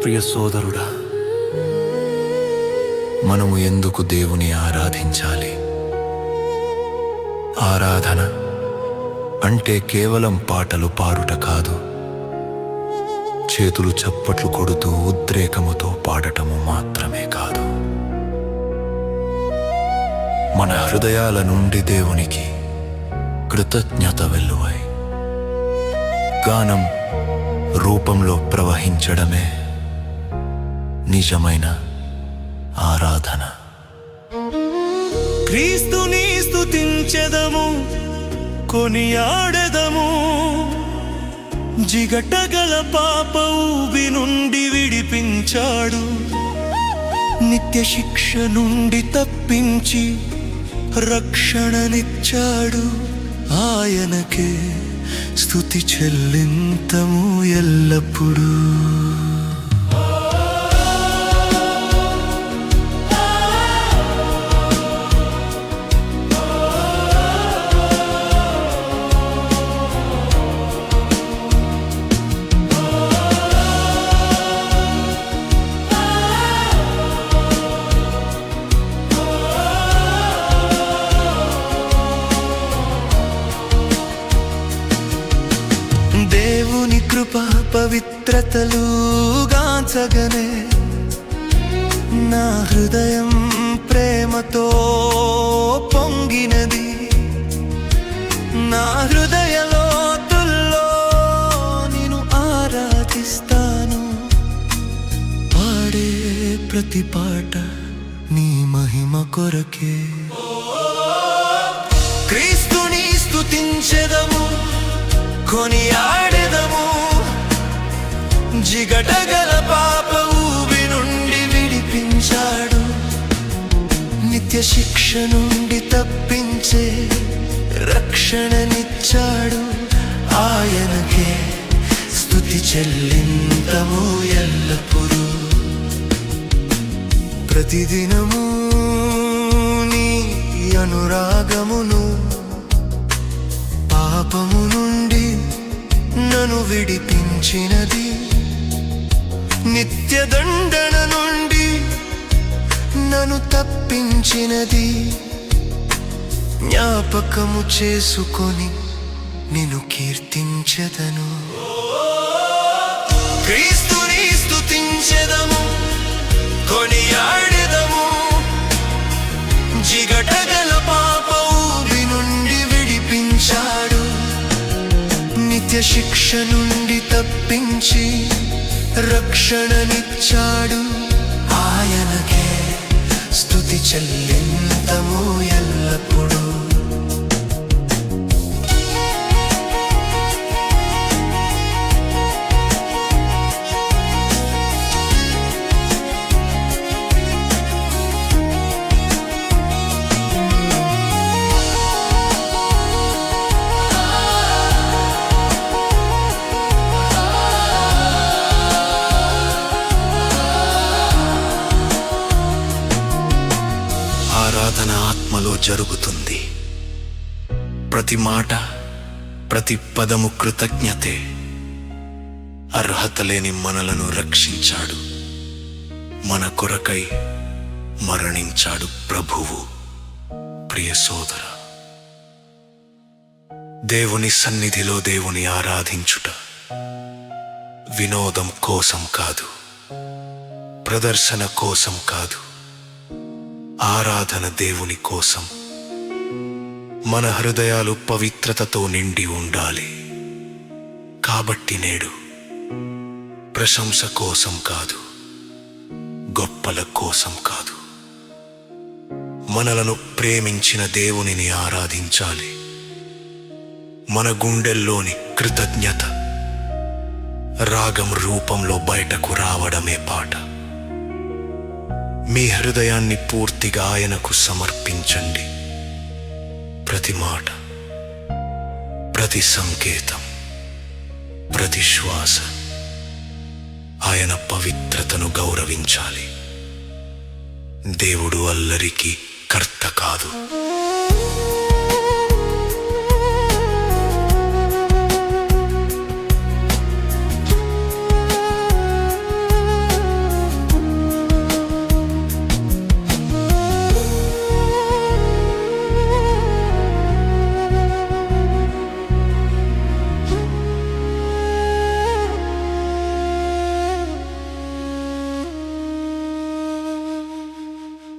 ప్రియ సోదరుడా, మనము ఎందుకు దేవుని ఆరాధించాలి? ఆరాధన అంటే కేవలం పాటలు పాడుట కాదు, చేతులు చప్పట్లు కొడుతూ ఉద్రేకముతో పాడటము మాత్రమే కాదు. మన హృదయాల నుండి దేవునికి కృతజ్ఞత వెల్లువై గానం రూపంలో ప్రవహించడమే నిజమైన ఆరాధన. క్రీస్తుని స్తుతించెదము, కొనియాడెదము, జిగటగల పాప ఊబి నుండి విడిపించాడు, నిత్య శిక్ష నుండి తప్పించి రక్షణనిచ్చాడు. ఆయనకే స్తుతి చెల్లింతము ఎల్లప్పుడూ. దేవుని కృప పవిత్రతలు గాంచగనే నా హృదయం ప్రేమతో పొంగినది. నా హృదయ లోతుల్లో నేను ఆరాధిస్తాను, పాడే ప్రతి పాట నీ మహిమ కొరకే. క్రీస్తుని స్తుతించెదము, కొనియాడెదము, జిగటగల పాప ఊబి నుండి విడిపించాడు, నిత్య శిక్ష నుండి తప్పించే రక్షణనిచ్చాడు. ఆయనకే స్తుతి చెల్లింతము ఎల్లప్పుడూ. ప్రతిదినము నీ అనురాగమును పాపము నుండి నన్ను విడిపించినది, నిత్య దండన నుండి నన్ను తప్పించినది. జ్ఞాపకము చేసుకొని నిన్ను కీర్తించెదను. క్రీస్తుని స్తుతించెదము, కొనియాడెదము, జిగటగల పాప ఊబి నుండి విడిపించాడు, నిత్య శిక్ష నుండి తప్పించి రక్షణనిచ్చాడు. ఆయనకే స్తుతి చెల్లింతము ఎల్లప్పుడూ. ఆరాధన ఆత్మలో జరుగుతుంది. ప్రతి మాట, ప్రతి పదము కృతజ్ఞతే. అర్హత లేని మనలను రక్షించాడు, మన కొరకై మరణించాడు ప్రభువు. ప్రియ సోదర, దేవుని సన్నిధిలో దేవుని ఆరాధించుట వినోదం కోసం కాదు, ప్రదర్శన కోసం కాదు, ఆరాధన దేవుని కోసం. మన హృదయాలు పవిత్రతతో నిండి ఉండాలి. కాబట్టి నేడు ప్రశంస కోసం కాదు, గొప్పల కోసం కాదు, మనలను ప్రేమించిన దేవునిని ఆరాధించాలి. మన గుండెల్లోని కృతజ్ఞత రాగం రూపంలో బయటకు రావడమే పాట. మీ హృదయాన్ని పూర్తిగా ఆయనకు సమర్పించండి. ప్రతి మాట, ప్రతి సంకేతం, ప్రతి శ్వాస ఆయన పవిత్రతను గౌరవించాలి. దేవుడు అల్లరికి కర్త కాదు.